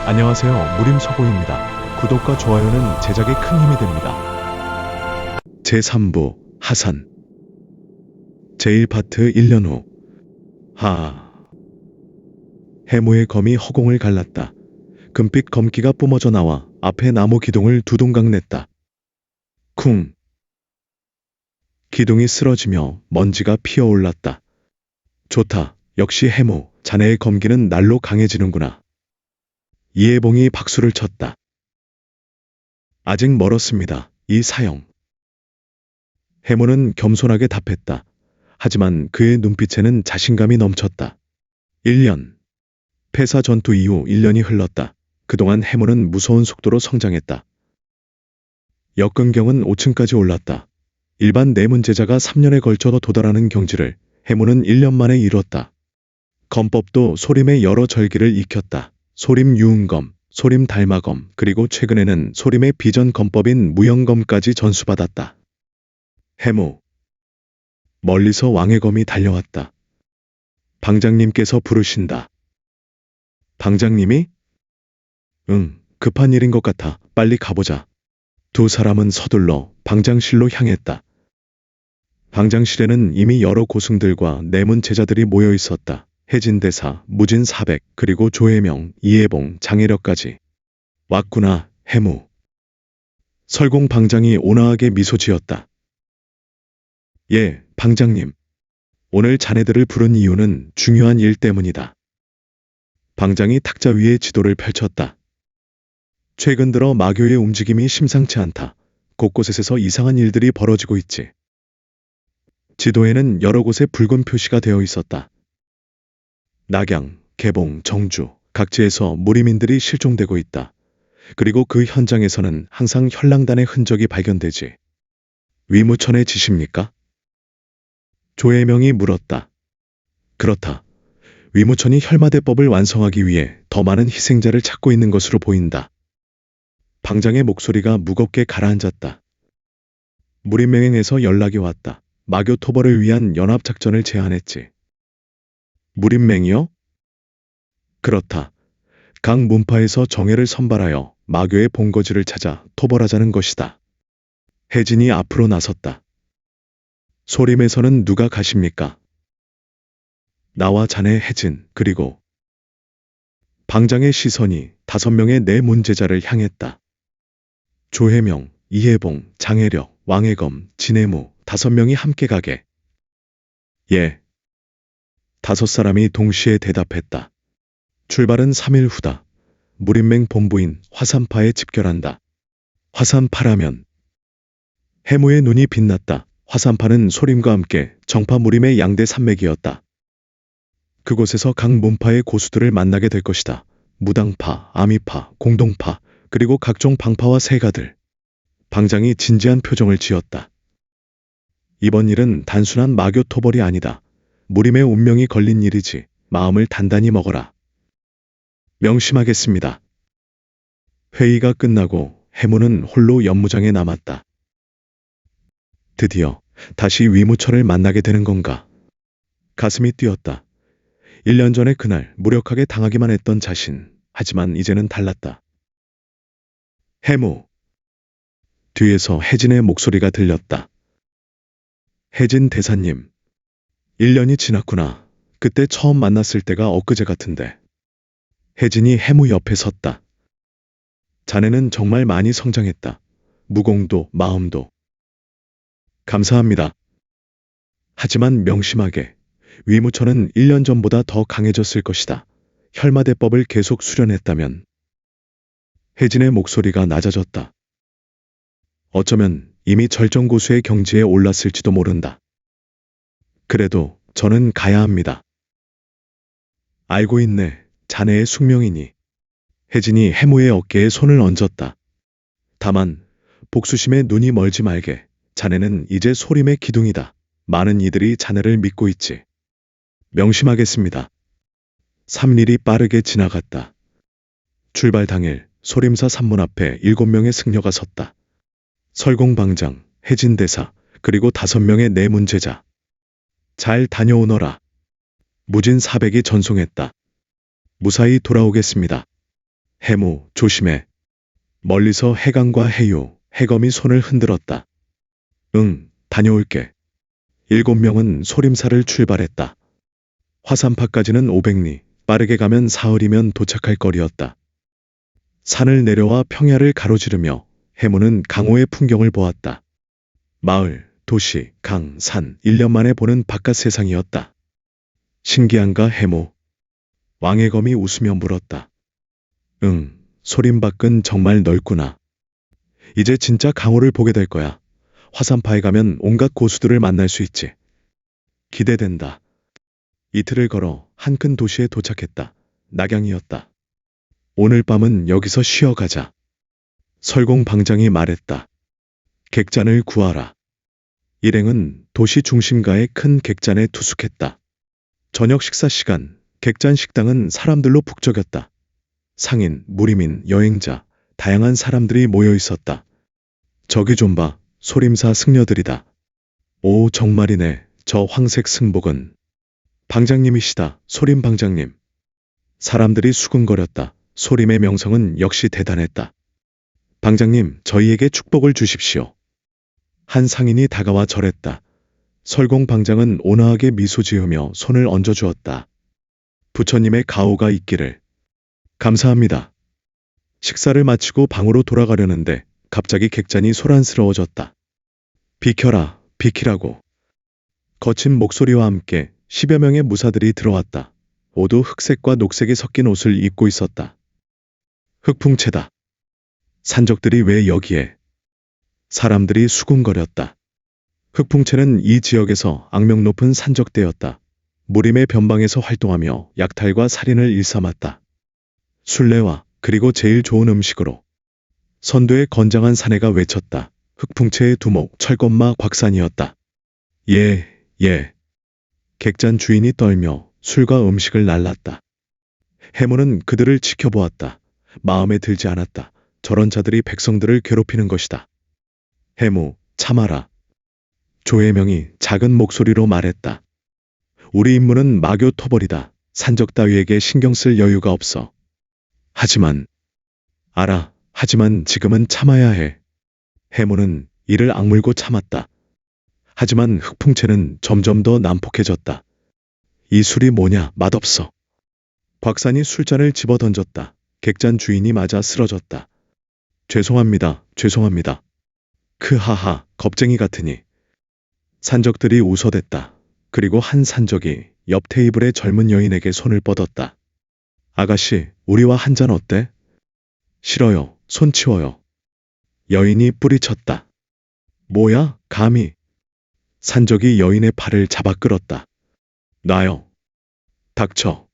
안녕하세요. 무림서고입니다. 구독과 좋아요는 제작에 큰 힘이 됩니다. 제3부 하산 제1파트 1년 후 해무의 검이 허공을 갈랐다. 금빛 검기가 뿜어져 나와 앞에 나무 기둥을 두둥강 냈다. 쿵! 기둥이 쓰러지며 먼지가 피어올랐다. 좋다. 역시 해무, 자네의 검기는 날로 강해지는구나. 이해봉이 박수를 쳤다. 아직 멀었습니다. 이 사형. 해무는 겸손하게 답했다. 하지만 그의 눈빛에는 자신감이 넘쳤다. 1년. 폐사 전투 이후 1년이 흘렀다. 그동안 해무는 무서운 속도로 성장했다. 역근경은 5층까지 올랐다. 일반 내문제자가 3년에 걸쳐 도달하는 경지를 해무는 1년 만에 이뤘다. 검법도 소림의 여러 절기를 익혔다. 소림 유은검, 소림 달마검, 그리고 최근에는 소림의 비전 검법인 무영검까지 전수받았다. 해무. 멀리서 왕의 검이 달려왔다. 방장님께서 부르신다. 방장님이? 응, 급한 일인 것 같아. 빨리 가보자. 두 사람은 서둘러 방장실로 향했다. 방장실에는 이미 여러 고승들과 내문 제자들이 모여 있었다. 해진대사, 무진사백, 그리고 조혜명, 이해봉, 장혜력까지. 왔구나, 해무. 설공 방장이 온화하게 미소 지었다. 예, 방장님. 오늘 자네들을 부른 이유는 중요한 일 때문이다. 방장이 탁자 위에 지도를 펼쳤다. 최근 들어 마교의 움직임이 심상치 않다. 곳곳에서 이상한 일들이 벌어지고 있지. 지도에는 여러 곳에 붉은 표시가 되어 있었다. 낙양, 개봉, 정주, 각지에서 무리민들이 실종되고 있다. 그리고 그 현장에서는 항상 혈랑단의 흔적이 발견되지. 위무천의 짓입니까? 조혜명이 물었다. 그렇다. 위무천이 혈마대법을 완성하기 위해 더 많은 희생자를 찾고 있는 것으로 보인다. 방장의 목소리가 무겁게 가라앉았다. 무림맹행에서 연락이 왔다. 마교 토벌을 위한 연합작전을 제안했지. 무림맹이요? 그렇다. 각 문파에서 정예를 선발하여 마교의 본거지를 찾아 토벌하자는 것이다. 혜진이 앞으로 나섰다. 소림에서는 누가 가십니까? 나와 자네 혜진, 그리고 방장의 시선이 5명의 내문제자를 향했다. 조혜명, 이해봉, 장혜력, 왕혜검, 진해무 5명이 함께 가게. 예. 5사람이 동시에 대답했다. 출발은 3일 후다. 무림맹 본부인 화산파에 집결한다. 화산파라면. 해무의 눈이 빛났다. 화산파는 소림과 함께 정파 무림의 양대 산맥이었다. 그곳에서 각 문파의 고수들을 만나게 될 것이다. 무당파, 아미파, 공동파, 그리고 각종 방파와 세가들. 방장이 진지한 표정을 지었다. 이번 일은 단순한 마교 토벌이 아니다. 무림의 운명이 걸린 일이지. 마음을 단단히 먹어라. 명심하겠습니다. 회의가 끝나고 해무는 홀로 연무장에 남았다. 드디어 다시 위무천을 만나게 되는 건가? 가슴이 뛰었다. 1년 전에 그날 무력하게 당하기만 했던 자신. 하지만 이제는 달랐다. 해무. 뒤에서 혜진의 목소리가 들렸다. 혜진 대사님. 1년이 지났구나. 그때 처음 만났을 때가 엊그제 같은데. 혜진이 해무 옆에 섰다. 자네는 정말 많이 성장했다. 무공도 마음도. 감사합니다. 하지만 명심하게. 위무천은 1년 전보다 더 강해졌을 것이다. 혈마대법을 계속 수련했다면. 혜진의 목소리가 낮아졌다. 어쩌면 이미 절정고수의 경지에 올랐을지도 모른다. 그래도 저는 가야 합니다. 알고 있네. 자네의 숙명이니. 혜진이 해무의 어깨에 손을 얹었다. 다만 복수심에 눈이 멀지 말게. 자네는 이제 소림의 기둥이다. 많은 이들이 자네를 믿고 있지. 명심하겠습니다. 3일이 빠르게 지나갔다. 출발 당일 소림사 산문 앞에 7명의 승려가 섰다. 설공방장, 혜진대사, 그리고 5명의 내문제자. 잘 다녀오너라. 무진사백이 전송했다. 무사히 돌아오겠습니다. 해무, 조심해. 멀리서 해강과 해유, 해검이 손을 흔들었다. 응, 다녀올게. 7명은 소림사를 출발했다. 화산파까지는 500리, 빠르게 가면 사흘이면 도착할 거리였다. 산을 내려와 평야를 가로지르며 해무는 강호의 풍경을 보았다. 마을, 도시, 강, 산, 1년 만에 보는 바깥 세상이었다. 신기한가 해무? 왕의 검이 웃으며 물었다. 응, 소림밖은 정말 넓구나. 이제 진짜 강호를 보게 될 거야. 화산파에 가면 온갖 고수들을 만날 수 있지. 기대된다. 이틀을 걸어 한 큰 도시에 도착했다. 낙양이었다. 오늘 밤은 여기서 쉬어가자. 설공 방장이 말했다. 객잔을 구하라. 일행은 도시 중심가의 큰 객잔에 투숙했다. 저녁 식사 시간, 객잔 식당은 사람들로 북적였다. 상인, 무림인, 여행자, 다양한 사람들이 모여 있었다. 저기 좀 봐, 소림사 승려들이다. 오, 정말이네. 저 황색 승복은. 방장님이시다, 소림 방장님. 사람들이 수군거렸다. 소림의 명성은 역시 대단했다. 방장님, 저희에게 축복을 주십시오. 한 상인이 다가와 절했다. 설공 방장은 온화하게 미소 지으며 손을 얹어주었다. 부처님의 가호가 있기를. 감사합니다. 식사를 마치고 방으로 돌아가려는데 갑자기 객잔이 소란스러워졌다. 비켜라, 비키라고. 거친 목소리와 함께 10여 명의 무사들이 들어왔다. 모두 흑색과 녹색이 섞인 옷을 입고 있었다. 흑풍체다. 산적들이 왜 여기에? 사람들이 수군거렸다. 흑풍체는 이 지역에서 악명 높은 산적대였다. 무림의 변방에서 활동하며 약탈과 살인을 일삼았다. 순례와 그리고 제일 좋은 음식으로. 선두의 건장한 사내가 외쳤다. 흑풍체의 두목 철검마 곽산이었다. 예, 예. 객잔 주인이 떨며 술과 음식을 날랐다. 해무는 그들을 지켜보았다. 마음에 들지 않았다. 저런 자들이 백성들을 괴롭히는 것이다. 해무, 참아라. 조혜명이 작은 목소리로 말했다. 우리 임무는 마교 토벌이다. 산적 따위에게 신경 쓸 여유가 없어. 하지만, 알아. 하지만 지금은 참아야 해. 해무는 이를 악물고 참았다. 하지만 흑풍체는 점점 더 난폭해졌다. 이 술이 뭐냐, 맛없어. 곽산이 술잔을 집어 던졌다. 객잔 주인이 맞아 쓰러졌다. 죄송합니다, 죄송합니다. 크하하, 겁쟁이 같으니. 산적들이 웃어댔다. 그리고 한 산적이 옆 테이블의 젊은 여인에게 손을 뻗었다. 아가씨, 우리와 한잔 어때? 싫어요, 손 치워요. 여인이 뿌리쳤다. 뭐야, 감히. 산적이 여인의 팔을 잡아 끌었다. 놔요. 닥쳐.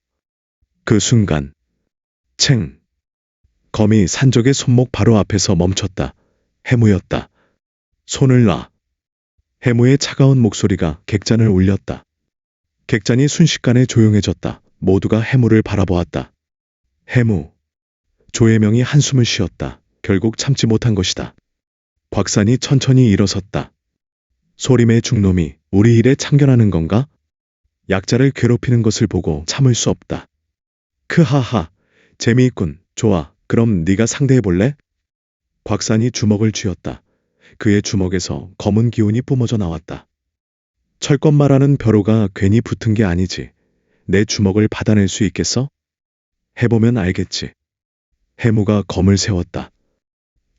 그 순간. 챙. 검이 산적의 손목 바로 앞에서 멈췄다. 해무였다. 손을 놔. 해무의 차가운 목소리가 객잔을 울렸다. 객잔이 순식간에 조용해졌다. 모두가 해무를 바라보았다. 해무. 조혜명이 한숨을 쉬었다. 결국 참지 못한 것이다. 곽산이 천천히 일어섰다. 소림의 중놈이 우리 일에 참견하는 건가? 약자를 괴롭히는 것을 보고 참을 수 없다. 크하하, 재미있군. 좋아, 그럼 네가 상대해볼래? 곽산이 주먹을 쥐었다. 그의 주먹에서 검은 기운이 뿜어져 나왔다. 철검마라는 벼로가 괜히 붙은 게 아니지. 내 주먹을 받아낼 수 있겠어? 해보면 알겠지. 해무가 검을 세웠다.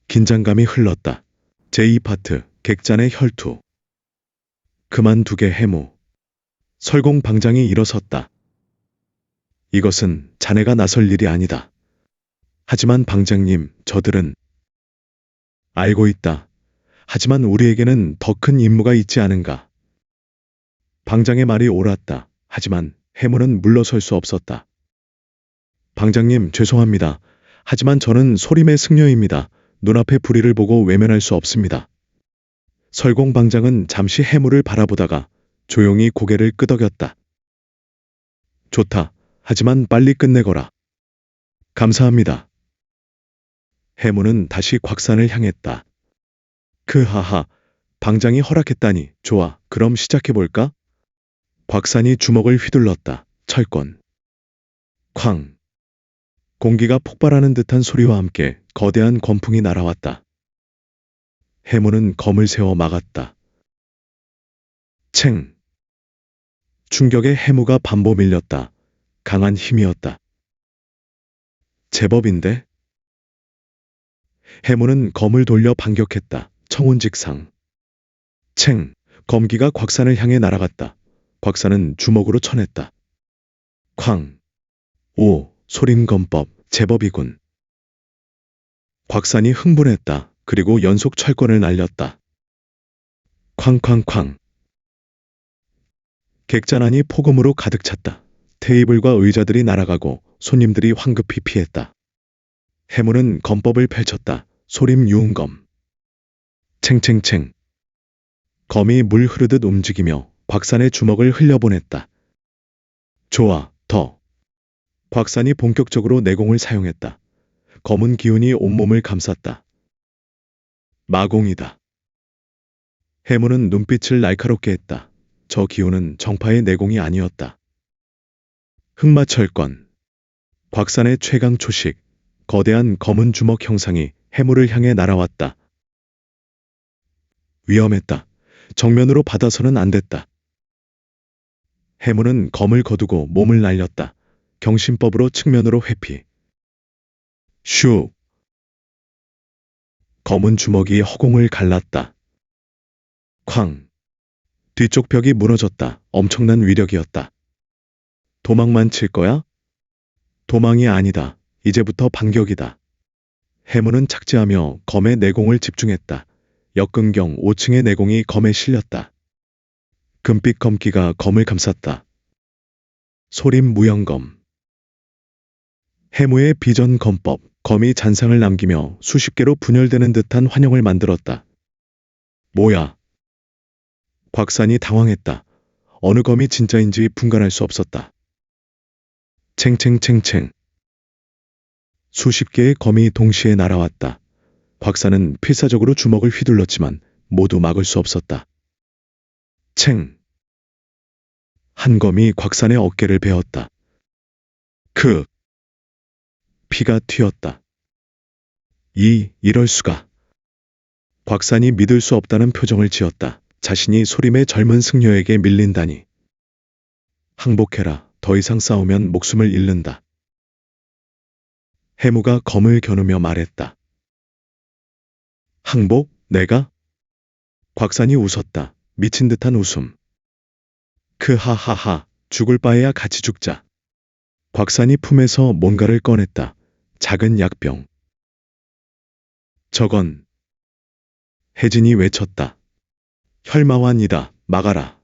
긴장감이 흘렀다. 제2파트, 객잔의 혈투. 그만두게 해무. 설공 방장이 일어섰다. 이것은 자네가 나설 일이 아니다. 하지만 방장님, 저들은 알고 있다. 하지만 우리에게는 더 큰 임무가 있지 않은가. 방장의 말이 옳았다. 하지만 해무는 물러설 수 없었다. 방장님, 죄송합니다. 하지만 저는 소림의 승려입니다. 눈앞의 불의를 보고 외면할 수 없습니다. 설공 방장은 잠시 해무를 바라보다가 조용히 고개를 끄덕였다. 좋다. 하지만 빨리 끝내거라. 감사합니다. 해무는 다시 곽산을 향했다. 크하하, 방장이 허락했다니. 좋아, 그럼 시작해볼까? 곽산이 주먹을 휘둘렀다. 철권. 쾅. 공기가 폭발하는 듯한 소리와 함께 거대한 검풍이 날아왔다. 해무는 검을 세워 막았다. 챙! 충격에 해무가 반보 밀렸다. 강한 힘이었다. 제법인데? 해무는 검을 돌려 반격했다. 청운직상. 챙! 검기가 곽산을 향해 날아갔다. 곽산은 주먹으로 쳐냈다. 쾅! 오! 소림검법, 제법이군. 곽산이 흥분했다. 그리고 연속 철권을 날렸다. 쾅쾅쾅. 객잔안이 폭음으로 가득 찼다. 테이블과 의자들이 날아가고 손님들이 황급히 피했다. 해무는 검법을 펼쳤다. 소림 유흥검. 챙챙챙. 검이 물 흐르듯 움직이며 곽산의 주먹을 흘려보냈다. 좋아, 더. 곽산이 본격적으로 내공을 사용했다. 검은 기운이 온몸을 감쌌다. 마공이다. 해무는 눈빛을 날카롭게 했다. 저 기운은 정파의 내공이 아니었다. 흑마철권. 곽산의 최강 초식, 거대한 검은 주먹 형상이 해무를 향해 날아왔다. 위험했다. 정면으로 받아서는 안 됐다. 해무는 검을 거두고 몸을 날렸다. 경신법으로 측면으로 회피. 슉! 검은 주먹이 허공을 갈랐다. 쾅! 뒤쪽 벽이 무너졌다. 엄청난 위력이었다. 도망만 칠 거야? 도망이 아니다. 이제부터 반격이다. 해무는 착지하며 검의 내공을 집중했다. 역근경 5층의 내공이 검에 실렸다. 금빛 검기가 검을 감쌌다. 소림 무영검. 해무의 비전 검법, 검이 잔상을 남기며 수십 개로 분열되는 듯한 환영을 만들었다. 뭐야? 곽산이 당황했다. 어느 검이 진짜인지 분간할 수 없었다. 챙챙챙챙. 수십 개의 검이 동시에 날아왔다. 곽산은 필사적으로 주먹을 휘둘렀지만 모두 막을 수 없었다. 챙! 한 검이 곽산의 어깨를 베었다. 피가 튀었다. 이럴 수가. 곽산이 믿을 수 없다는 표정을 지었다. 자신이 소림의 젊은 승려에게 밀린다니. 항복해라. 더 이상 싸우면 목숨을 잃는다. 해무가 검을 겨누며 말했다. 항복? 내가? 곽산이 웃었다. 미친 듯한 웃음. 하하하. 죽을 바에야 같이 죽자. 곽산이 품에서 뭔가를 꺼냈다. 작은 약병. 저건. 혜진이 외쳤다. 혈마환이다. 막아라.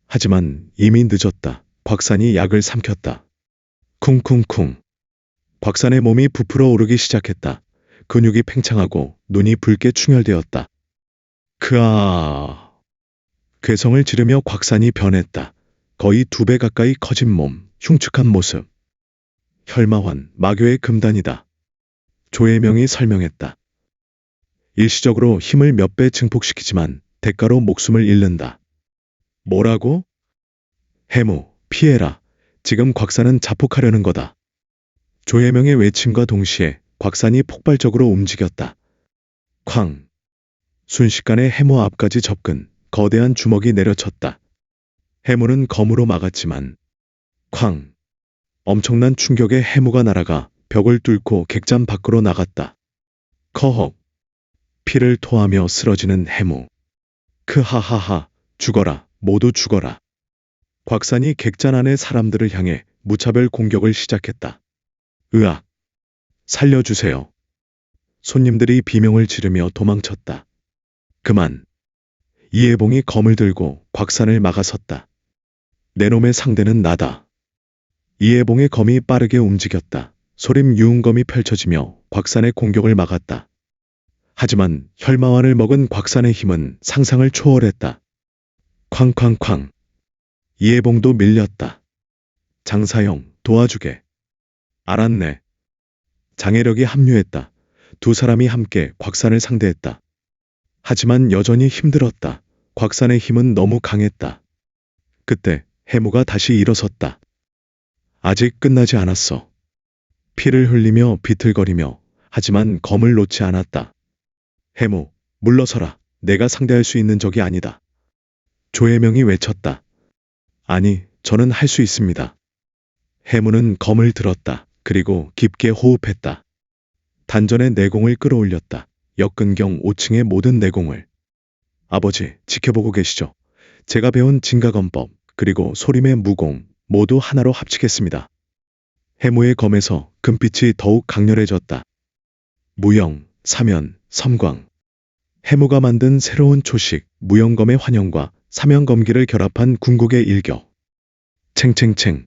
하지만 이미 늦었다. 곽산이 약을 삼켰다. 쿵쿵쿵. 곽산의 몸이 부풀어 오르기 시작했다. 근육이 팽창하고 눈이 붉게 충혈되었다. 괴성을 지르며 곽산이 변했다. 거의 2배 가까이 커진 몸, 흉측한 모습. 혈마환, 마교의 금단이다. 조혜명이 설명했다. 일시적으로 힘을 몇 배 증폭시키지만 대가로 목숨을 잃는다. 뭐라고? 해무, 피해라. 지금 곽산은 자폭하려는 거다. 조혜명의 외침과 동시에 곽산이 폭발적으로 움직였다. 쾅! 순식간에 해무 앞까지 접근, 거대한 주먹이 내려쳤다. 해무는 검으로 막았지만 쾅! 엄청난 충격에 해무가 날아가 벽을 뚫고 객잔 밖으로 나갔다. 커헉! 피를 토하며 쓰러지는 해무. 크하하하! 죽어라! 모두 죽어라! 곽산이 객잔 안의 사람들을 향해 무차별 공격을 시작했다. 으악! 살려주세요. 손님들이 비명을 지르며 도망쳤다. 그만. 이해봉이 검을 들고 곽산을 막아섰다. 내 놈의 상대는 나다. 이해봉의 검이 빠르게 움직였다. 소림 유흥검이 펼쳐지며 곽산의 공격을 막았다. 하지만 혈마환을 먹은 곽산의 힘은 상상을 초월했다. 쾅쾅쾅. 이해봉도 밀렸다. 장사영, 도와주게. 알았네. 장혜력이 합류했다. 두 사람이 함께 곽산을 상대했다. 하지만 여전히 힘들었다. 곽산의 힘은 너무 강했다. 그때 해무가 다시 일어섰다. 아직 끝나지 않았어. 피를 흘리며 비틀거리며 하지만 검을 놓지 않았다. 해무, 물러서라. 내가 상대할 수 있는 적이 아니다. 조혜명이 외쳤다. 아니, 저는 할 수 있습니다. 해무는 검을 들었다. 그리고 깊게 호흡했다. 단전의 내공을 끌어올렸다. 역근경 5층의 모든 내공을. 아버지, 지켜보고 계시죠? 제가 배운 진가검법, 그리고 소림의 무공, 모두 하나로 합치겠습니다. 해무의 검에서 금빛이 더욱 강렬해졌다. 무영, 사면, 섬광. 해무가 만든 새로운 초식, 무영검의 환영과 사면검기를 결합한 궁극의 일격. 챙챙챙.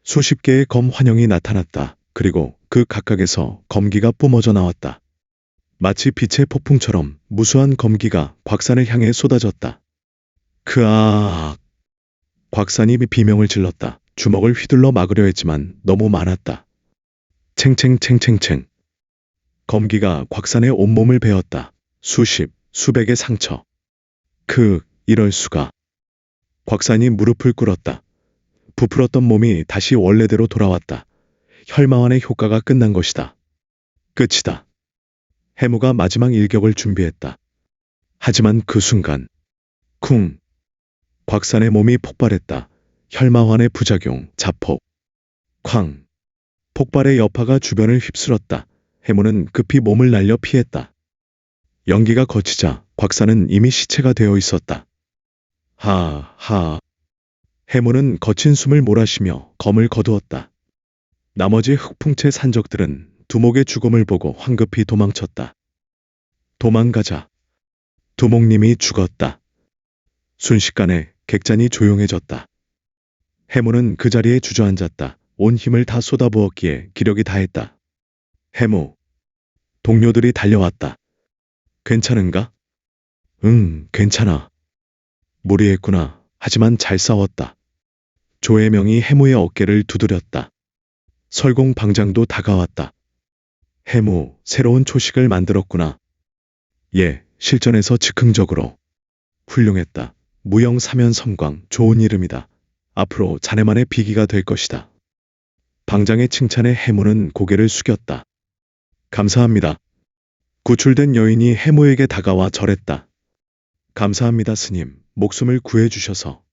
수십 개의 검 환영이 나타났다. 그리고 그 각각에서 검기가 뿜어져 나왔다. 마치 빛의 폭풍처럼 무수한 검기가 곽산을 향해 쏟아졌다. 크아악. 곽산이 비명을 질렀다. 주먹을 휘둘러 막으려 했지만 너무 많았다. 챙챙챙챙챙. 검기가 곽산의 온몸을 베었다. 수십, 수백의 상처. 이럴 수가. 곽산이 무릎을 꿇었다. 부풀었던 몸이 다시 원래대로 돌아왔다. 혈마환의 효과가 끝난 것이다. 끝이다. 해무가 마지막 일격을 준비했다. 하지만 그 순간, 쿵! 곽산의 몸이 폭발했다. 혈마환의 부작용, 자폭. 쾅! 폭발의 여파가 주변을 휩쓸었다. 해무는 급히 몸을 날려 피했다. 연기가 거치자 곽산은 이미 시체가 되어 있었다. 하하. 해무는 거친 숨을 몰아쉬며 검을 거두었다. 나머지 흑풍체 산적들은 두목의 죽음을 보고 황급히 도망쳤다. 도망가자. 두목님이 죽었다. 순식간에 객잔이 조용해졌다. 해무는 그 자리에 주저앉았다. 온 힘을 다 쏟아부었기에 기력이 다했다. 해무. 동료들이 달려왔다. 괜찮은가? 응, 괜찮아. 무리했구나. 하지만 잘 싸웠다. 조혜명이 해무의 어깨를 두드렸다. 설공 방장도 다가왔다. 해무, 새로운 초식을 만들었구나. 예, 실전에서 즉흥적으로. 훌륭했다. 무영 사면 섬광, 좋은 이름이다. 앞으로 자네만의 비기가 될 것이다. 방장의 칭찬에 해무는 고개를 숙였다. 감사합니다. 구출된 여인이 해무에게 다가와 절했다. 감사합니다, 스님. 목숨을 구해주셔서.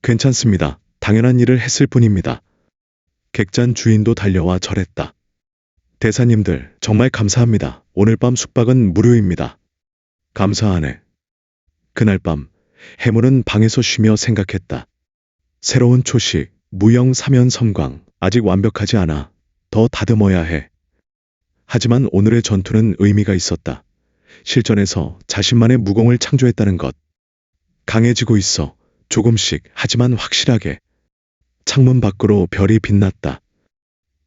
괜찮습니다. 당연한 일을 했을 뿐입니다. 객잔 주인도 달려와 절했다. 대사님들, 정말 감사합니다. 오늘 밤 숙박은 무료입니다. 감사하네. 그날 밤, 해무는 방에서 쉬며 생각했다. 새로운 초식, 무영 사면 섬광, 아직 완벽하지 않아. 더 다듬어야 해. 하지만 오늘의 전투는 의미가 있었다. 실전에서 자신만의 무공을 창조했다는 것. 강해지고 있어. 조금씩, 하지만 확실하게. 창문 밖으로 별이 빛났다.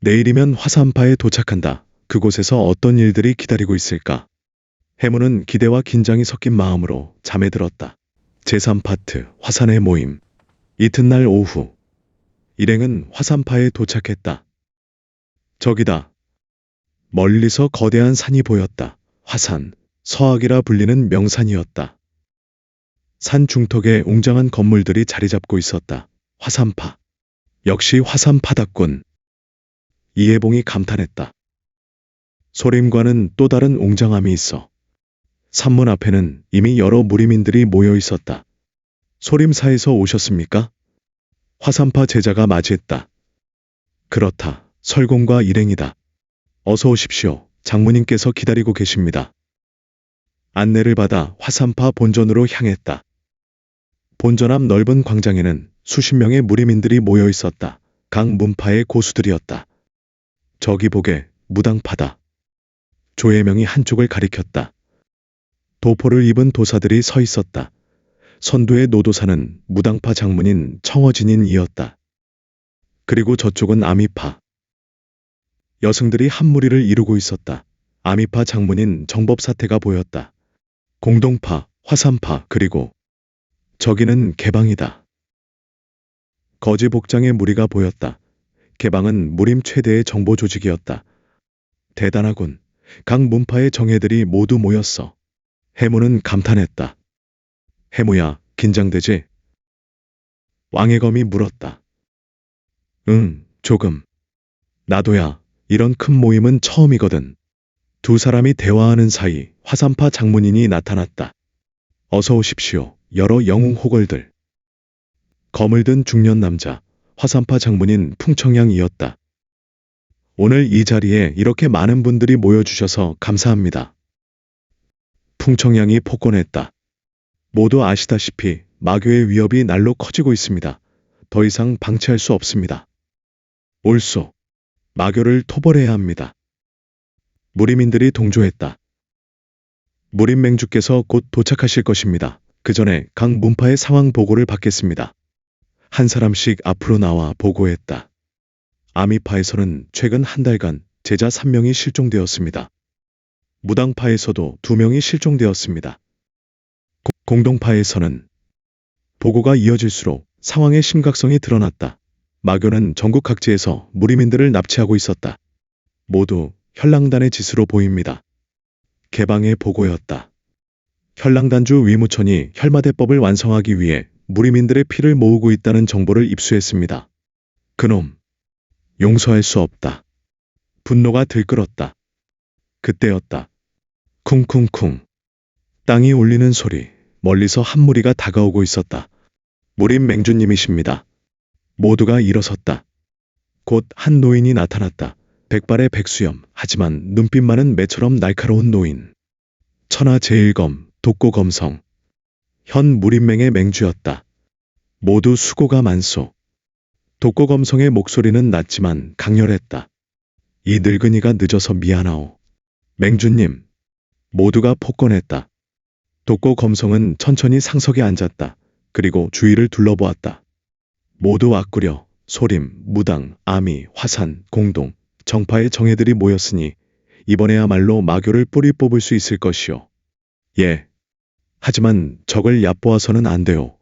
내일이면 화산파에 도착한다. 그곳에서 어떤 일들이 기다리고 있을까? 해무는 기대와 긴장이 섞인 마음으로 잠에 들었다. 제3파트 화산의 모임. 이튿날 오후. 일행은 화산파에 도착했다. 저기다. 멀리서 거대한 산이 보였다. 화산, 서악이라 불리는 명산이었다. 산 중턱에 웅장한 건물들이 자리 잡고 있었다. 화산파. 역시 화산파답군. 이해봉이 감탄했다. 소림과는 또 다른 웅장함이 있어. 산문 앞에는 이미 여러 무리민들이 모여 있었다. 소림사에서 오셨습니까? 화산파 제자가 맞이했다. 그렇다. 설공과 일행이다. 어서 오십시오. 장모님께서 기다리고 계십니다. 안내를 받아 화산파 본전으로 향했다. 본전 앞 넓은 광장에는 수십 명의 무리민들이 모여 있었다. 각 문파의 고수들이었다. 저기 보게, 무당파다. 조혜명이 한쪽을 가리켰다. 도포를 입은 도사들이 서 있었다. 선두의 노도사는 무당파 장문인 청어진인이었다. 그리고 저쪽은 아미파. 여승들이 한 무리를 이루고 있었다. 아미파 장문인 정법사태가 보였다. 공동파, 화산파, 그리고 저기는 개방이다. 거지 복장의 무리가 보였다. 개방은 무림 최대의 정보 조직이었다. 대단하군. 각 문파의 정예들이 모두 모였어. 해무는 감탄했다. 해무야, 긴장되지? 왕의 검이 물었다. 응, 조금. 나도야. 이런 큰 모임은 처음이거든. 두 사람이 대화하는 사이 화산파 장문인이 나타났다. 어서 오십시오. 여러 영웅 호걸들. 검을 든 중년 남자, 화산파 장문인 풍청양이었다. 오늘 이 자리에 이렇게 많은 분들이 모여주셔서 감사합니다. 풍청양이 폭언했다. 모두 아시다시피 마교의 위협이 날로 커지고 있습니다. 더 이상 방치할 수 없습니다. 옳소. 마교를 토벌해야 합니다. 무림인들이 동조했다. 무림맹주께서 곧 도착하실 것입니다. 그 전에 각 문파의 상황 보고를 받겠습니다. 한 사람씩 앞으로 나와 보고했다. 아미파에서는 최근 한 달간 제자 3명이 실종되었습니다. 무당파에서도 2명이 실종되었습니다. 공동파에서는 보고가 이어질수록 상황의 심각성이 드러났다. 마교는 전국 각지에서 무림인들을 납치하고 있었다. 모두 현랑단의 짓으로 보입니다. 개방의 보고였다. 현랑단주 위무천이 혈마대법을 완성하기 위해 무림인들의 피를 모으고 있다는 정보를 입수했습니다. 그놈, 용서할 수 없다. 분노가 들끓었다. 그때였다. 쿵쿵쿵. 땅이 울리는 소리, 멀리서 한 무리가 다가오고 있었다. 무림 맹주님이십니다. 모두가 일어섰다. 곧 한 노인이 나타났다. 백발의 백수염, 하지만 눈빛만은 매처럼 날카로운 노인. 천하제일검, 독고검성. 현 무림맹의 맹주였다. 모두 수고가 많소. 독고검성의 목소리는 낮지만 강렬했다. 이 늙은이가 늦어서 미안하오. 맹주님. 모두가 폭언했다. 독고검성은 천천히 상석에 앉았다. 그리고 주위를 둘러보았다. 모두 악구려, 소림, 무당, 아미, 화산, 공동, 정파의 정예들이 모였으니 이번에야말로 마교를 뿌리 뽑을 수 있을 것이오. 예. 하지만 적을 얕보아서는 안 돼요.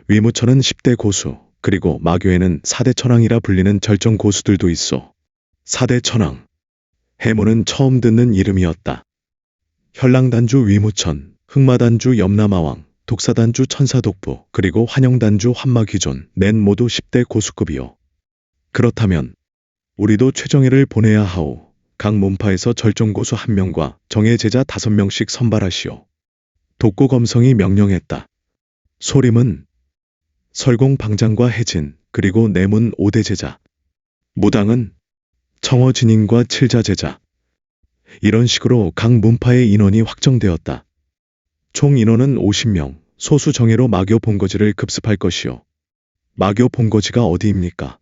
위무천은 10대 고수, 그리고 마교에는 4대 천왕이라 불리는 절정 고수들도 있어. 4대 천왕. 해모는 처음 듣는 이름이었다. 현랑단주 위무천, 흑마단주 염라마왕, 독사단주 천사독부, 그리고 환영단주 환마귀존, 넷 모두 10대 고수급이요. 그렇다면 우리도 최정예를 보내야 하오. 각 문파에서 절정고수 1명과 정예 제자 5명씩 선발하시오. 독고검성이 명령했다. 소림은 설공 방장과 혜진, 그리고 내문 5대 제자. 무당은 청어진인과 7자 제자. 이런 식으로 각 문파의 인원이 확정되었다. 총 인원은 50명, 소수 정예로 마교 본거지를 급습할 것이요. 마교 본거지가 어디입니까?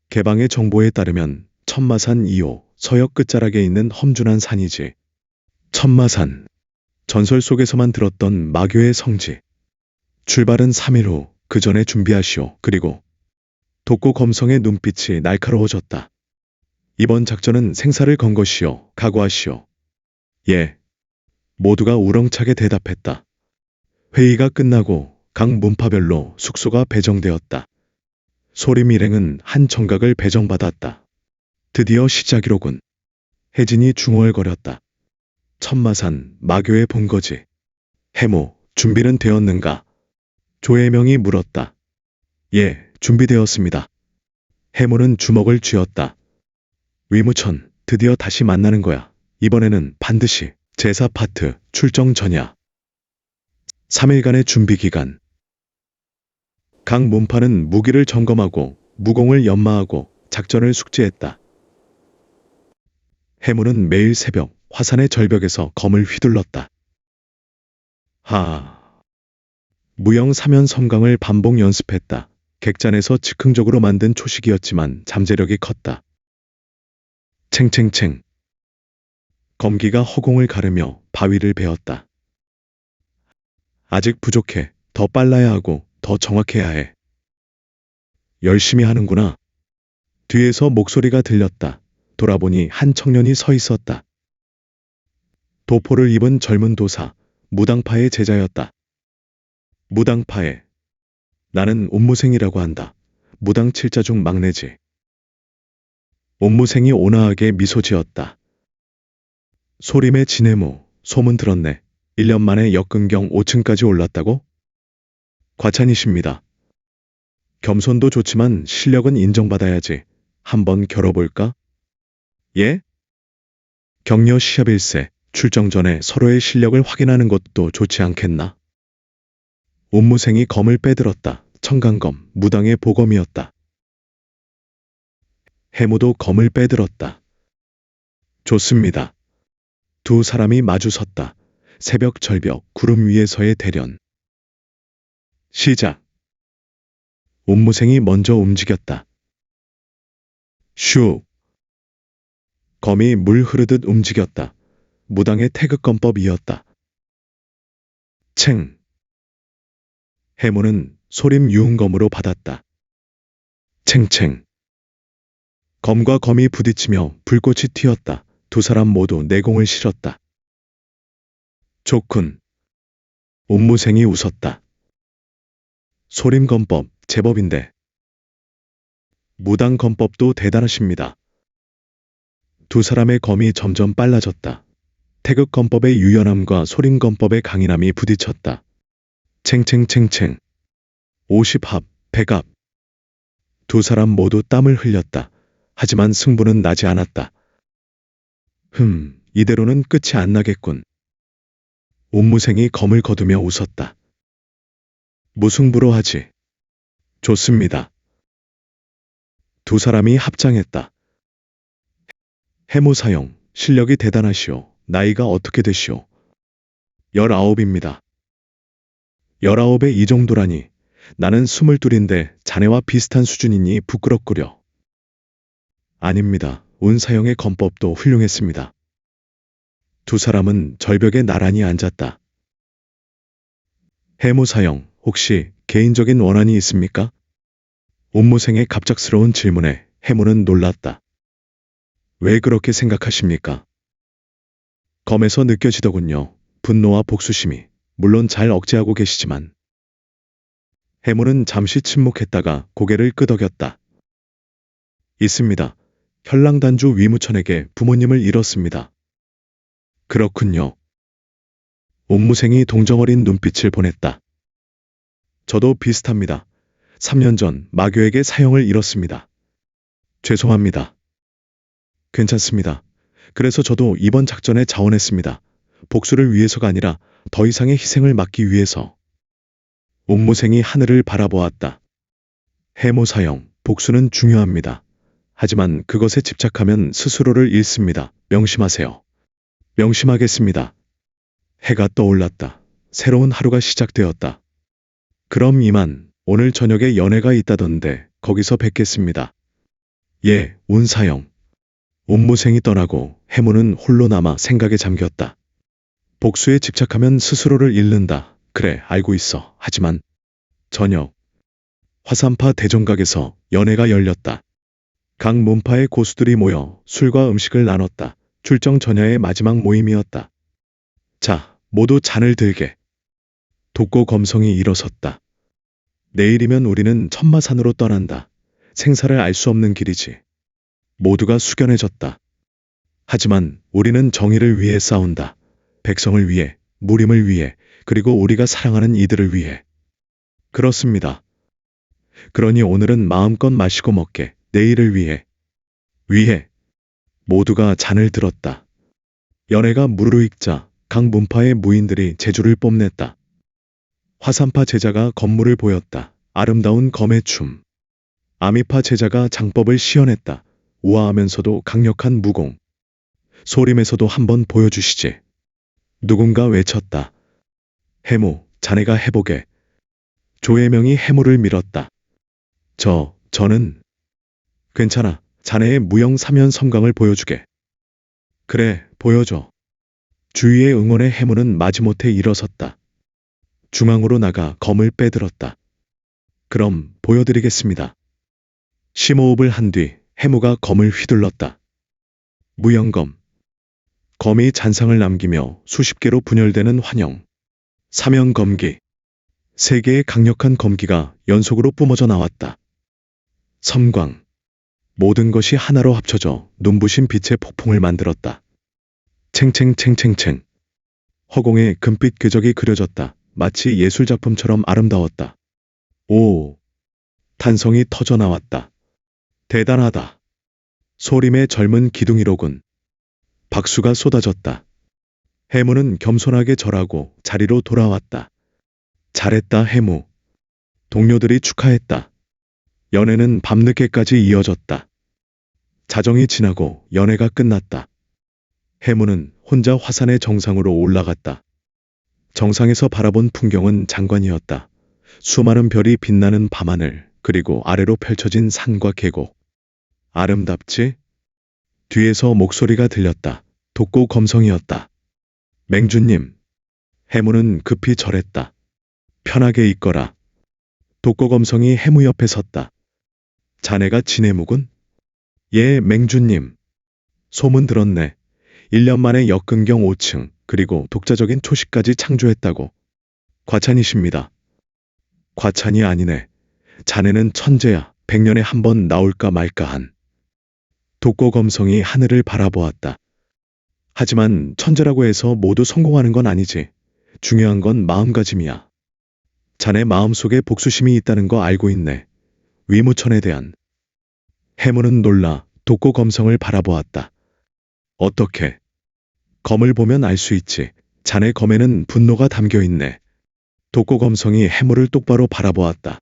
개방의 정보에 따르면 천마산 2호 서역 끝자락에 있는 험준한 산이지. 천마산. 전설 속에서만 들었던 마교의 성지. 출발은 3일 후, 그 전에 준비하시오. 그리고 독고검성의 눈빛이 날카로워졌다. 이번 작전은 생사를 건 것이오. 각오하시오. 예. 모두가 우렁차게 대답했다. 회의가 끝나고 각 문파별로 숙소가 배정되었다. 소림 일행은 한 정각을 배정받았다. 드디어 시작이로군. 혜진이 중얼거렸다. 천마산 마교의 본거지. 해모, 준비는 되었는가? 조혜명이 물었다. 예, 준비되었습니다. 해모는 주먹을 쥐었다. 위무천, 드디어 다시 만나는 거야. 이번에는 반드시 제사 파트 출정 전야. 3일간의 준비 기간. 각 문파는 무기를 점검하고 무공을 연마하고 작전을 숙지했다. 해무는 매일 새벽 화산의 절벽에서 검을 휘둘렀다. 무영 사면 섬광을 반복 연습했다. 객잔에서 즉흥적으로 만든 초식이었지만 잠재력이 컸다. 챙챙챙. 검기가 허공을 가르며 바위를 베었다. 아직 부족해. 더 빨라야 하고 더 정확해야 해. 열심히 하는구나. 뒤에서 목소리가 들렸다. 돌아보니 한 청년이 서 있었다. 도포를 입은 젊은 도사, 무당파의 제자였다. 무당파의. 나는 옴무생이라고 한다. 무당 7자 중 막내지. 옴무생이 온화하게 미소 지었다. 소림의 지내모, 소문 들었네. 1년 만에 역근경 5층까지 올랐다고? 과찬이십니다. 겸손도 좋지만 실력은 인정받아야지. 한번 겨뤄볼까? 예? 격려 시합일세, 출정 전에 서로의 실력을 확인하는 것도 좋지 않겠나? 옥무생이 검을 빼들었다. 청강검, 무당의 보검이었다. 해무도 검을 빼들었다. 좋습니다. 두 사람이 마주 섰다. 새벽 절벽, 구름 위에서의 대련. 시작. 옥무생이 먼저 움직였다. 슉. 검이 물 흐르듯 움직였다. 무당의 태극검법이었다. 챙. 해무는 소림 유흥검으로 받았다. 챙챙. 검과 검이 부딪히며 불꽃이 튀었다. 두 사람 모두 내공을 실었다. 좋군. 옥무생이 웃었다. 소림검법 제법인데. 무당검법도 대단하십니다. 두 사람의 검이 점점 빨라졌다. 태극검법의 유연함과 소림검법의 강인함이 부딪혔다. 챙챙챙챙. 50합, 100합. 두 사람 모두 땀을 흘렸다. 하지만 승부는 나지 않았다. 이대로는 끝이 안 나겠군. 옥무생이 검을 거두며 웃었다. 무승부로 하지. 좋습니다. 두 사람이 합장했다. 해무사형, 실력이 대단하시오. 나이가 어떻게 되시오? 19입니다. 19에 이 정도라니. 나는 22인데 자네와 비슷한 수준이니 부끄럽구려. 아닙니다. 운사형의 검법도 훌륭했습니다. 두 사람은 절벽에 나란히 앉았다. 해무사형, 혹시 개인적인 원한이 있습니까? 옥무생의 갑작스러운 질문에 해무는 놀랐다. 왜 그렇게 생각하십니까? 검에서 느껴지더군요. 분노와 복수심이. 물론 잘 억제하고 계시지만. 해무는 잠시 침묵했다가 고개를 끄덕였다. 있습니다. 현랑단주 위무천에게 부모님을 잃었습니다. 그렇군요. 옥무생이 동정어린 눈빛을 보냈다. 저도 비슷합니다. 3년 전 마교에게 사형을 잃었습니다. 죄송합니다. 괜찮습니다. 그래서 저도 이번 작전에 자원했습니다. 복수를 위해서가 아니라 더 이상의 희생을 막기 위해서. 옥무생이 하늘을 바라보았다. 해무사형, 복수는 중요합니다. 하지만 그것에 집착하면 스스로를 잃습니다. 명심하세요. 명심하겠습니다. 해가 떠올랐다. 새로운 하루가 시작되었다. 그럼 이만, 오늘 저녁에 연애가 있다던데 거기서 뵙겠습니다. 예, 운사형. 옥무생이 떠나고 해무는 홀로 남아 생각에 잠겼다. 복수에 집착하면 스스로를 잃는다. 그래, 알고 있어. 하지만 저녁. 화산파 대종각에서 연회가 열렸다. 각 문파의 고수들이 모여 술과 음식을 나눴다. 출정 전야의 마지막 모임이었다. 자, 모두 잔을 들게. 독고 검성이 일어섰다. 내일이면 우리는 천마산으로 떠난다. 생사를 알 수 없는 길이지. 모두가 숙연해졌다. 하지만 우리는 정의를 위해 싸운다. 백성을 위해, 무림을 위해, 그리고 우리가 사랑하는 이들을 위해. 그렇습니다. 그러니 오늘은 마음껏 마시고 먹게. 내일을 위해. 위해. 모두가 잔을 들었다. 연회가 무르익자 각 문파의 무인들이 제주를 뽐냈다. 화산파 제자가 건물을 보였다. 아름다운 검의 춤. 아미파 제자가 장법을 시연했다. 우아하면서도 강력한 무공. 소림에서도 한번 보여주시지. 누군가 외쳤다. 해무, 자네가 해보게. 조혜명이 해무를 밀었다. 저는 괜찮아. 자네의 무형 사면 섬광을 보여주게. 그래, 보여줘. 주위의 응원에 해무는 마지못해 일어섰다. 중앙으로 나가 검을 빼들었다. 그럼 보여드리겠습니다. 심호흡을 한 뒤 해무가 검을 휘둘렀다. 무형검. 검이 잔상을 남기며 수십 개로 분열되는 환영. 사면검기. 세 개의 강력한 검기가 연속으로 뿜어져 나왔다. 섬광. 모든 것이 하나로 합쳐져 눈부신 빛의 폭풍을 만들었다. 챙챙챙챙챙. 허공에 금빛 궤적이 그려졌다. 마치 예술작품처럼 아름다웠다. 오! 탄성이 터져 나왔다. 대단하다. 소림의 젊은 기둥이로군. 박수가 쏟아졌다. 해무는 겸손하게 절하고 자리로 돌아왔다. 잘했다, 해무. 동료들이 축하했다. 연애는 밤늦게까지 이어졌다. 자정이 지나고 연애가 끝났다. 해무는 혼자 화산의 정상으로 올라갔다. 정상에서 바라본 풍경은 장관이었다. 수많은 별이 빛나는 밤하늘, 그리고 아래로 펼쳐진 산과 계곡. 아름답지? 뒤에서 목소리가 들렸다. 독고검성이었다. 맹주님. 해무는 급히 절했다. 편하게 있거라. 독고검성이 해무 옆에 섰다. 자네가 지내묵은? 예, 맹주님. 소문 들었네. 1년 만에 역근경 5층, 그리고 독자적인 초식까지 창조했다고. 과찬이십니다. 과찬이 아니네. 자네는 천재야. 100년에 한 번 나올까 말까 한. 독고검성이 하늘을 바라보았다. 하지만 천재라고 해서 모두 성공하는 건 아니지. 중요한 건 마음가짐이야. 자네 마음속에 복수심이 있다는 거 알고 있네. 위무천에 대한. 해무는 놀라 독고검성을 바라보았다. 어떻게? 검을 보면 알 수 있지. 자네 검에는 분노가 담겨 있네. 독고검성이 해무를 똑바로 바라보았다.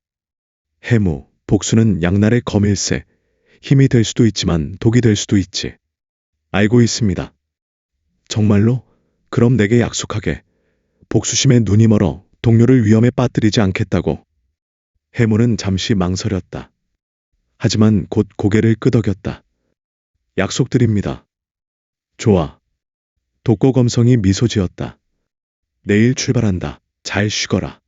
해무, 복수는 양날의 검일세. 힘이 될 수도 있지만 독이 될 수도 있지. 알고 있습니다. 정말로? 그럼 내게 약속하게. 복수심에 눈이 멀어 동료를 위험에 빠뜨리지 않겠다고. 해무는 잠시 망설였다. 하지만 곧 고개를 끄덕였다. 약속드립니다. 좋아. 독고검성이 미소 지었다. 내일 출발한다. 잘 쉬거라.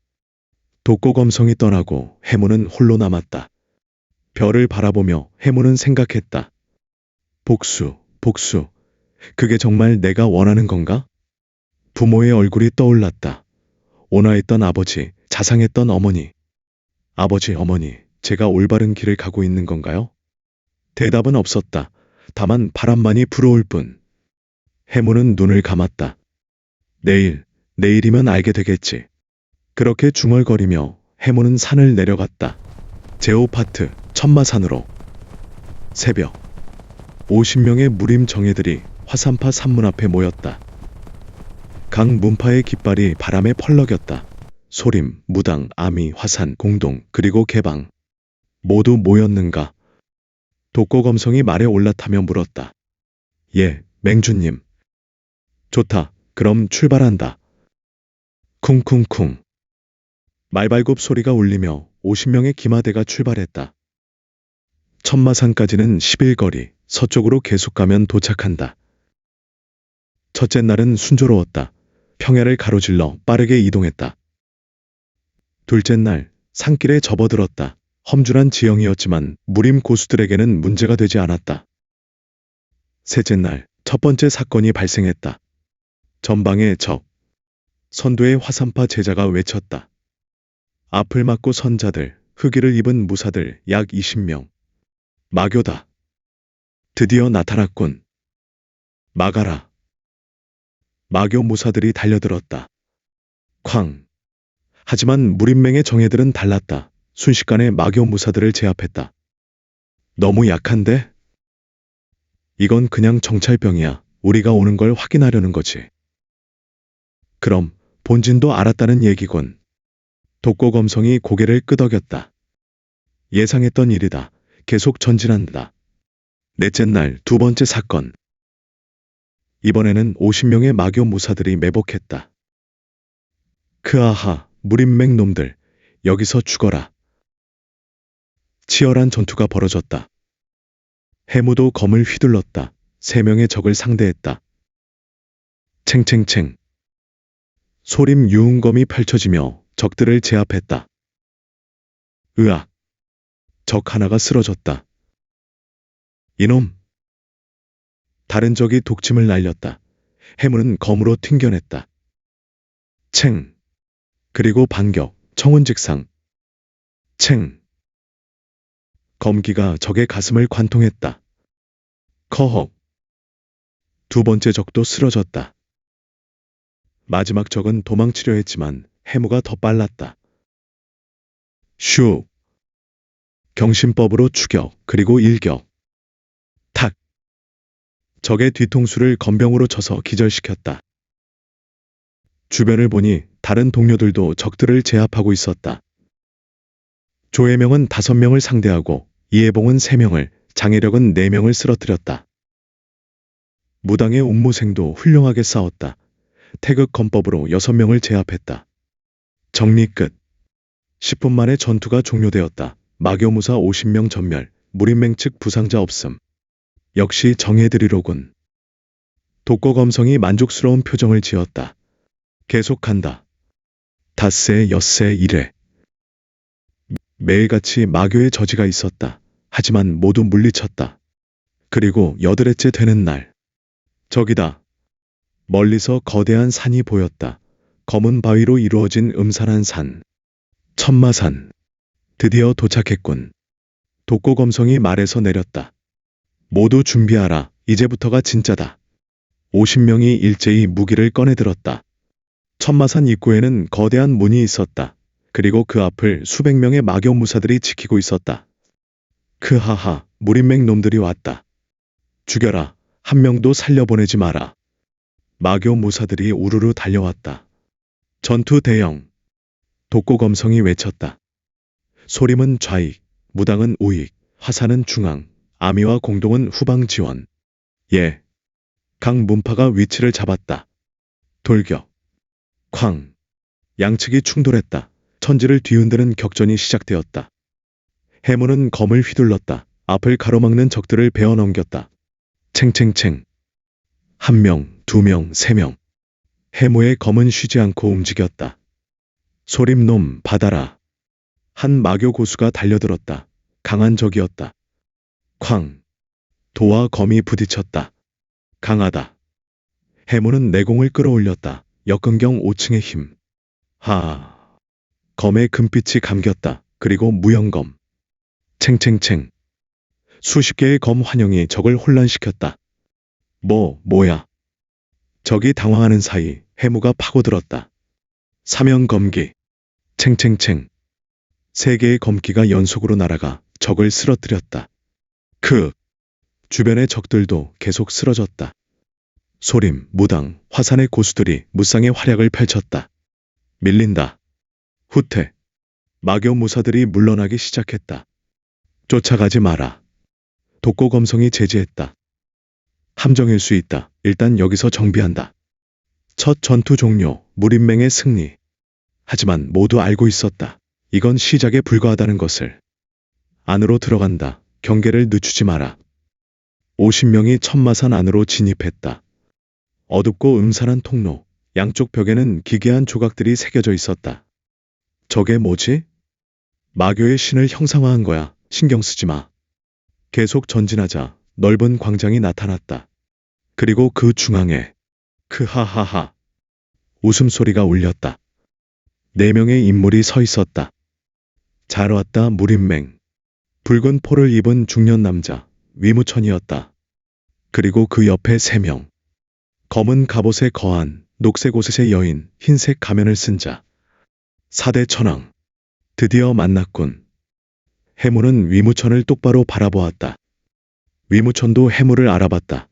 독고검성이 떠나고 해무는 홀로 남았다. 별을 바라보며 해무는 생각했다. 복수, 복수. 그게 정말 내가 원하는 건가? 부모의 얼굴이 떠올랐다. 온화했던 아버지, 자상했던 어머니. 아버지, 어머니, 제가 올바른 길을 가고 있는 건가요? 대답은 없었다. 다만 바람만이 불어올 뿐. 해무는 눈을 감았다. 내일이면 알게 되겠지. 그렇게 중얼거리며 해무는 산을 내려갔다. 제오파트, 천마산으로. 새벽. 50명의 무림 정예들이 화산파 산문 앞에 모였다. 각 문파의 깃발이 바람에 펄럭였다. 소림, 무당, 아미, 화산, 공동, 그리고 개방. 모두 모였는가? 독고검성이 말에 올라타며 물었다. 예, 맹주님. 좋다. 그럼 출발한다. 쿵쿵쿵. 말발굽 소리가 울리며 50명의 기마대가 출발했다. 천마산까지는 10일 거리, 서쪽으로 계속 가면 도착한다. 첫째 날은 순조로웠다. 평야를 가로질러 빠르게 이동했다. 둘째 날, 산길에 접어들었다. 험준한 지형이었지만 무림 고수들에게는 문제가 되지 않았다. 셋째 날, 첫 번째 사건이 발생했다. 전방의 적. 선두의 화산파 제자가 외쳤다. 앞을 막고 선 자들, 흑의를 입은 무사들 약 20명. 마교다. 드디어 나타났군. 막아라. 마교 무사들이 달려들었다. 쾅. 하지만 무림맹의 정예들은 달랐다. 순식간에 마교 무사들을 제압했다. 너무 약한데? 이건 그냥 정찰병이야. 우리가 오는 걸 확인하려는 거지. 그럼 본진도 알았다는 얘기군. 독고검성이 고개를 끄덕였다. 예상했던 일이다. 계속 전진한다. 넷째 날 두 번째 사건. 이번에는 50명의 마교 무사들이 매복했다. 크아하, 무림맹 놈들, 여기서 죽어라. 치열한 전투가 벌어졌다. 해무도 검을 휘둘렀다. 3명의 적을 상대했다. 챙챙챙. 소림 유흥검이 펼쳐지며 적들을 제압했다. 으악. 적 하나가 쓰러졌다. 이놈. 다른 적이 독침을 날렸다. 해무는 검으로 튕겨냈다. 챙. 그리고 반격, 청운직상. 챙. 검기가 적의 가슴을 관통했다. 커헉. 두 번째 적도 쓰러졌다. 마지막 적은 도망치려 했지만 해무가 더 빨랐다. 슉. 경신법으로 추격, 그리고 일격. 탁. 적의 뒤통수를 건병으로 쳐서 기절시켰다. 주변을 보니 다른 동료들도 적들을 제압하고 있었다. 조혜명은 5명을 상대하고 이해봉은 3명을, 장혜력은 4명을 쓰러뜨렸다. 무당의 옥무생도 훌륭하게 싸웠다. 태극 검법으로 6명을 제압했다. 정리 끝. 10분 만에 전투가 종료되었다. 마교무사 50명 전멸, 무림맹 측 부상자 없음. 역시 정예들이로군. 독고검성이 만족스러운 표정을 지었다. 계속한다. 닷새, 엿새, 일회. 매일같이 마교의 저지가 있었다. 하지만 모두 물리쳤다. 그리고 8회째 되는 날. 저기다. 멀리서 거대한 산이 보였다. 검은 바위로 이루어진 음산한 산. 천마산. 드디어 도착했군. 독고검성이 말에서 내렸다. 모두 준비하라. 이제부터가 진짜다. 50명이 일제히 무기를 꺼내들었다. 천마산 입구에는 거대한 문이 있었다. 그리고 그 앞을 수백 명의 마교무사들이 지키고 있었다. 크하하, 무림맹 놈들이 왔다. 죽여라. 한 명도 살려보내지 마라. 마교무사들이 우르르 달려왔다. 전투 대영. 독고검성이 외쳤다. 소림은 좌익, 무당은 우익, 화산은 중앙, 아미와 공동은 후방 지원. 예. 각 문파가 위치를 잡았다. 돌격. 쾅. 양측이 충돌했다. 천지를 뒤흔드는 격전이 시작되었다. 해무는 검을 휘둘렀다. 앞을 가로막는 적들을 베어 넘겼다. 챙챙챙. 1명, 2명, 3명. 해무의 검은 쉬지 않고 움직였다. 소림놈 받아라. 한 마교 고수가 달려들었다. 강한 적이었다. 쾅. 도와 검이 부딪혔다. 강하다. 해무는 내공을 끌어올렸다. 역근경 5층의 힘. 하. 검의 금빛이 감겼다. 그리고 무영검. 챙챙챙. 수십 개의 검 환영이 적을 혼란시켰다. 뭐야. 적이 당황하는 사이 해무가 파고들었다. 사면검기. 챙챙챙. 3개의 검기가 연속으로 날아가 적을 쓰러뜨렸다. 주변의 적들도 계속 쓰러졌다. 소림, 무당, 화산의 고수들이 무쌍의 활약을 펼쳤다. 밀린다. 후퇴. 마교무사들이 물러나기 시작했다. 쫓아가지 마라. 독고검성이 제지했다. 함정일 수 있다. 일단 여기서 정비한다. 첫 전투 종료, 무림맹의 승리. 하지만 모두 알고 있었다. 이건 시작에 불과하다는 것을. 안으로 들어간다. 경계를 늦추지 마라. 50명이 천마산 안으로 진입했다. 어둡고 음산한 통로, 양쪽 벽에는 기괴한 조각들이 새겨져 있었다. 저게 뭐지? 마교의 신을 형상화한 거야. 신경 쓰지 마. 계속 전진하자 넓은 광장이 나타났다. 그리고 그 중앙에 크하하하 웃음소리가 울렸다. 4명의 인물이 서 있었다. 잘 왔다 무림맹. 붉은 포를 입은 중년 남자 위무천이었다. 그리고 그 옆에 3명. 검은 갑옷에 거한 녹색 옷의 여인, 흰색 가면을 쓴 자. 4대 천왕. 드디어 만났군. 해무는 위무천을 똑바로 바라보았다. 위무천도 해무를 알아봤다.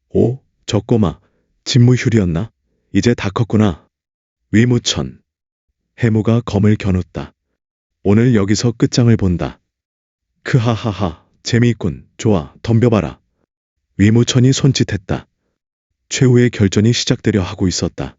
오, 저 꼬마, 진무휴리였나? 이제 다 컸구나. 위무천. 해무가 검을 겨눴다. 오늘 여기서 끝장을 본다. 크하하하, 재미있군. 좋아, 덤벼봐라. 위무천이 손짓했다. 최후의 결전이 시작되려 하고 있었다.